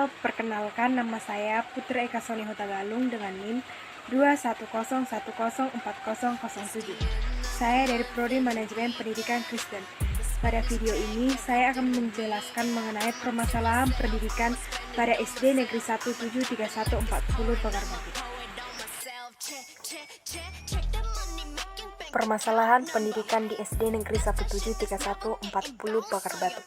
Halo, perkenalkan nama saya Putri Eka Soliho Tagalung dengan NIM 210104007. Saya dari Prodi Manajemen Pendidikan Kristen. Pada video ini, saya akan menjelaskan mengenai permasalahan pendidikan pada SD Negeri 173140 Pagar Batu. Permasalahan pendidikan di SD Negeri 173140 Pagar Batu.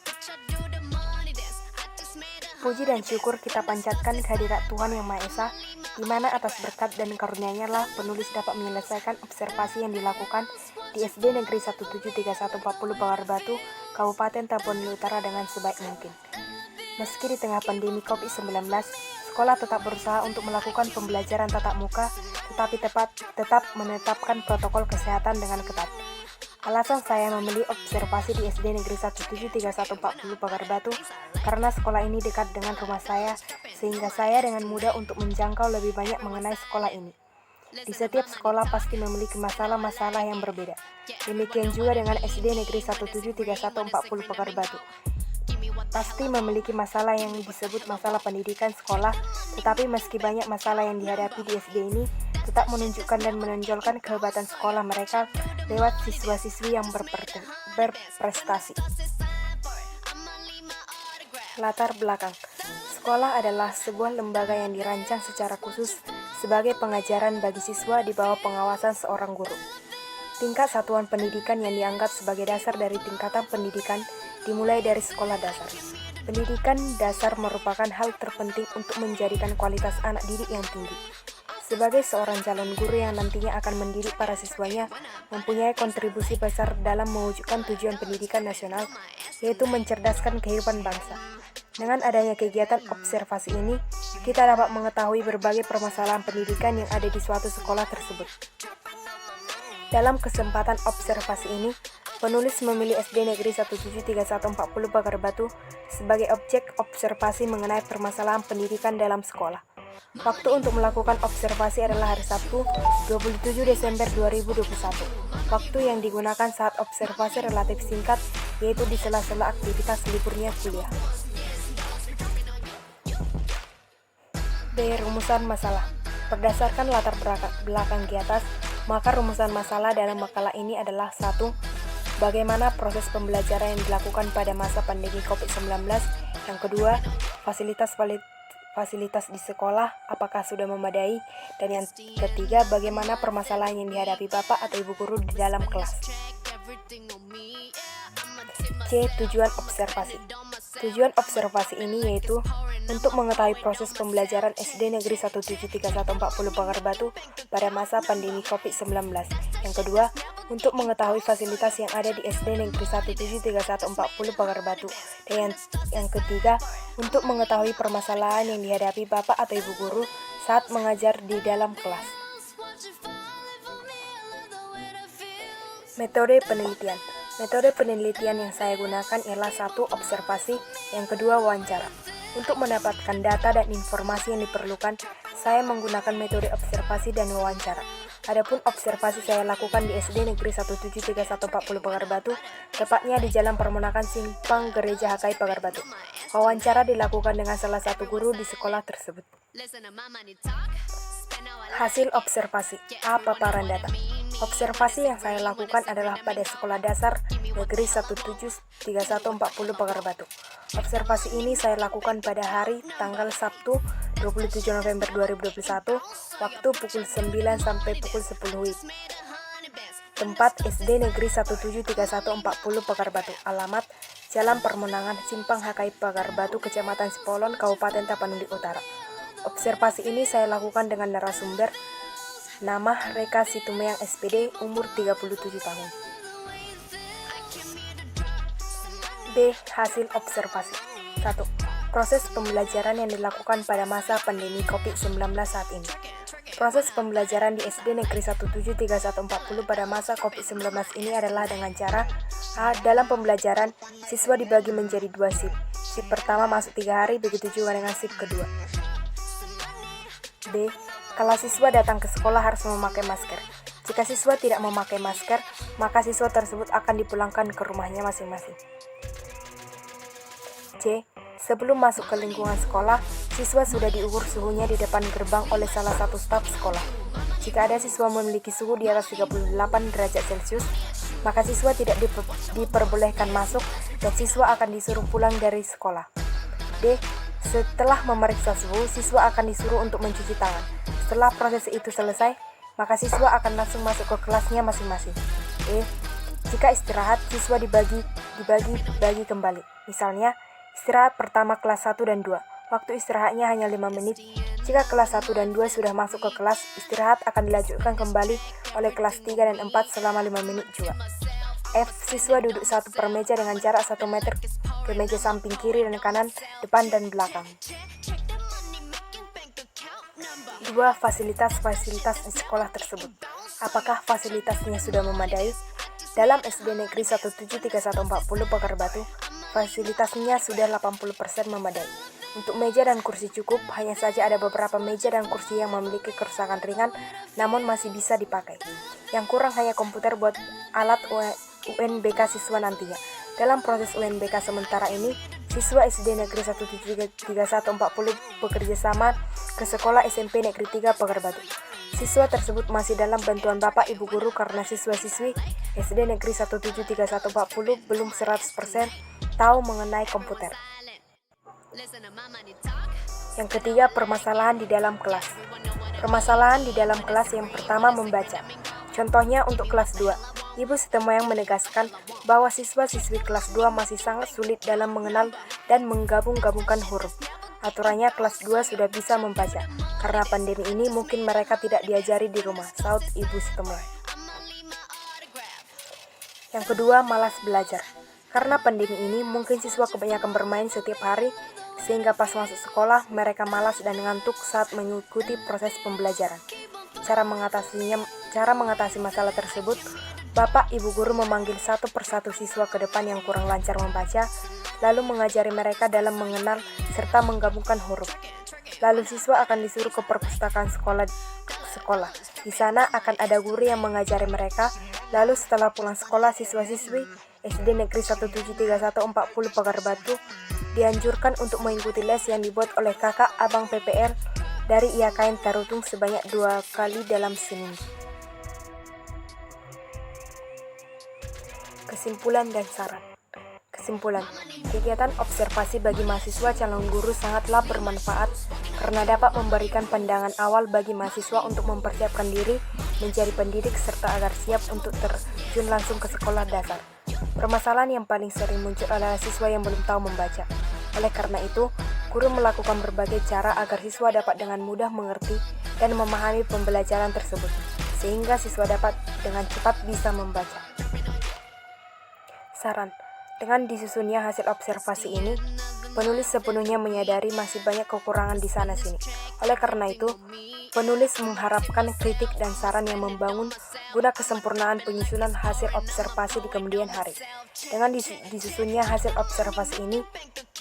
Puji dan syukur kita panjatkan kehadirat Tuhan Yang Maha Esa, di mana atas berkat dan karunia-Nya lah penulis dapat menyelesaikan observasi yang dilakukan di SD Negeri 173140 Pagar Batu, Kabupaten Tapanuli Utara dengan sebaik mungkin. Meski di tengah pandemi COVID-19, sekolah tetap berusaha untuk melakukan pembelajaran tatap muka, tetapi tetap menetapkan protokol kesehatan dengan ketat. Alasan saya memilih observasi di SD Negeri 173140 Pagar Batu karena sekolah ini dekat dengan rumah saya, sehingga saya dengan mudah untuk menjangkau lebih banyak mengenai sekolah ini. Di setiap sekolah pasti memiliki masalah-masalah yang berbeda. Demikian juga dengan SD Negeri 173140 Pagar Batu. Pasti memiliki masalah yang disebut masalah pendidikan sekolah, tetapi meski banyak masalah yang dihadapi di SD ini, tetap menunjukkan dan menonjolkan kehebatan sekolah mereka lewat siswa-siswi yang berprestasi. Latar belakang. Sekolah adalah sebuah lembaga yang dirancang secara khusus sebagai pengajaran bagi siswa di bawah pengawasan seorang guru. Tingkat satuan pendidikan yang dianggap sebagai dasar dari tingkatan pendidikan dimulai dari sekolah dasar. Pendidikan dasar merupakan hal terpenting untuk menjadikan kualitas anak didik yang tinggi. Sebagai seorang calon guru yang nantinya akan mendidik para siswanya, mempunyai kontribusi besar dalam mewujudkan tujuan pendidikan nasional, yaitu mencerdaskan kehidupan bangsa. Dengan adanya kegiatan observasi ini, kita dapat mengetahui berbagai permasalahan pendidikan yang ada di suatu sekolah tersebut. Dalam kesempatan observasi ini, penulis memilih SD Negeri 173140 Pagar Batu sebagai objek observasi mengenai permasalahan pendidikan dalam sekolah. Waktu untuk melakukan observasi adalah hari Sabtu, 27 Desember 2021. Waktu yang digunakan saat observasi relatif singkat, yaitu di sela-sela aktivitas liburnya kuliah. B. Rumusan masalah. Berdasarkan latar belakang di atas, maka rumusan masalah dalam makalah ini adalah 1. Bagaimana proses pembelajaran yang dilakukan pada masa pandemi COVID-19. Yang kedua, fasilitas di sekolah apakah sudah memadai, dan yang ketiga, bagaimana permasalahan yang dihadapi Bapak atau Ibu guru di dalam kelas. C. Tujuan observasi. Tujuan observasi ini yaitu untuk mengetahui proses pembelajaran SD Negeri 173140 Pagar Batu pada masa pandemi COVID-19. Yang kedua, untuk mengetahui fasilitas yang ada di SD Negeri 173140 Pagar Batu. Dan yang ketiga, untuk mengetahui permasalahan yang dihadapi Bapak atau Ibu guru saat mengajar di dalam kelas. Metode penelitian. Metode penelitian yang saya gunakan ialah 1. Observasi, yang kedua wawancara. Untuk mendapatkan data dan informasi yang diperlukan, saya menggunakan metode observasi dan wawancara. Adapun observasi saya lakukan di SD Negeri 173140 Pagar Batu, tepatnya di Jalan Permunakan Simpang Gereja HKI Pagar Batu. Wawancara dilakukan dengan salah satu guru di sekolah tersebut. Hasil observasi. A. Paparan data. Observasi yang saya lakukan adalah pada sekolah dasar Negeri 173140 Pagar Batu. Observasi ini saya lakukan pada hari tanggal Sabtu 27 November 2021, waktu pukul 9 sampai pukul 10 WIB. Tempat SD Negeri 173140 Pagar Batu. Alamat Jalan Permenangan Simpang HKI Pagar Batu, Kecamatan Sipolon, Kabupaten Tapanuli Utara. Observasi ini saya lakukan dengan narasumber nama Reka Situmeang SPD, umur 37 tahun. B. Hasil observasi. 1. Proses pembelajaran yang dilakukan pada masa pandemi COVID-19 saat ini. Proses pembelajaran di SD Negeri 173140 pada masa COVID-19 ini adalah dengan cara A. Dalam pembelajaran, siswa dibagi menjadi 2 shift. Shift pertama masuk 3 hari, begitu juga dengan shift kedua. B. Kalau siswa datang ke sekolah harus memakai masker. Jika siswa tidak memakai masker, maka siswa tersebut akan dipulangkan ke rumahnya masing-masing. C. Sebelum masuk ke lingkungan sekolah, siswa sudah diukur suhunya di depan gerbang oleh salah satu staf sekolah. Jika ada siswa memiliki suhu di atas 38 derajat Celcius, maka siswa tidak diperbolehkan masuk dan siswa akan disuruh pulang dari sekolah. D. Setelah memeriksa suhu, siswa akan disuruh untuk mencuci tangan. Setelah proses itu selesai, maka siswa akan langsung masuk ke kelasnya masing-masing. E. Jika istirahat, siswa dibagi kembali. Misalnya, istirahat pertama kelas 1 dan 2. Waktu istirahatnya hanya 5 menit. Jika kelas 1 dan 2 sudah masuk ke kelas, istirahat akan dilanjutkan kembali oleh kelas 3 dan 4 selama 5 menit juga. F. Siswa duduk satu per meja dengan jarak 1 meter ke meja samping kiri dan kanan, depan dan belakang. 2. Fasilitas-fasilitas di sekolah tersebut. Apakah fasilitasnya sudah memadai? Dalam SD Negeri 173140 Pagar Batu, fasilitasnya sudah 80% memadai. Untuk meja dan kursi cukup, hanya saja ada beberapa meja dan kursi yang memiliki kerusakan ringan, namun masih bisa dipakai. Yang kurang hanya komputer buat alat UNBK siswa nantinya. Dalam proses UNBK sementara ini, siswa SD Negeri 173140 bekerja sama ke sekolah SMP Negeri 3 Pagar Batu. Siswa tersebut masih dalam bantuan Bapak Ibu Guru karena siswa-siswi SD Negeri 173140 belum 100% tahu mengenai komputer. Yang ketiga, permasalahan di dalam kelas. Permasalahan di dalam kelas yang pertama membaca. Contohnya untuk kelas 2, Ibu Sitomoyang menegaskan bahwa siswa-siswi kelas 2 masih sangat sulit dalam mengenal dan menggabung-gabungkan huruf. Aturannya kelas 2 sudah bisa membaca. Karena pandemi ini mungkin mereka tidak diajari di rumah, saut Ibu Sitomoyang. Yang kedua, malas belajar. Karena pandemi ini mungkin siswa kebanyakan bermain setiap hari, sehingga pas masuk sekolah mereka malas dan ngantuk saat mengikuti proses pembelajaran. Cara mengatasi masalah tersebut, Bapak Ibu Guru memanggil satu persatu siswa ke depan yang kurang lancar membaca, lalu mengajari mereka dalam mengenal serta menggabungkan huruf. Lalu siswa akan disuruh ke perpustakaan sekolah. Di sana akan ada guru yang mengajari mereka. Lalu setelah pulang sekolah, siswa-siswi SD Negeri 173140 Pagar Batu dianjurkan untuk mengikuti les yang dibuat oleh kakak abang PPR dari IAKN Tarutung sebanyak 2 kali dalam seminggu. Kesimpulan dan saran. Kesimpulan, kegiatan observasi bagi mahasiswa calon guru sangatlah bermanfaat karena dapat memberikan pandangan awal bagi mahasiswa untuk mempersiapkan diri menjadi pendidik serta agar siap untuk terjun langsung ke sekolah dasar. Permasalahan yang paling sering muncul adalah siswa yang belum tahu membaca. Oleh karena itu, guru melakukan berbagai cara agar siswa dapat dengan mudah mengerti dan memahami pembelajaran tersebut, sehingga siswa dapat dengan cepat bisa membaca. Saran, dengan disusunnya hasil observasi ini, penulis sepenuhnya menyadari masih banyak kekurangan di sana-sini. Oleh karena itu, penulis mengharapkan kritik dan saran yang membangun guna kesempurnaan penyusunan hasil observasi di kemudian hari. Dengan disusunnya hasil observasi ini,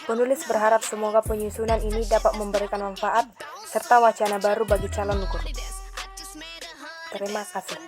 penulis berharap semoga penyusunan ini dapat memberikan manfaat serta wacana baru bagi calon guru. Terima kasih.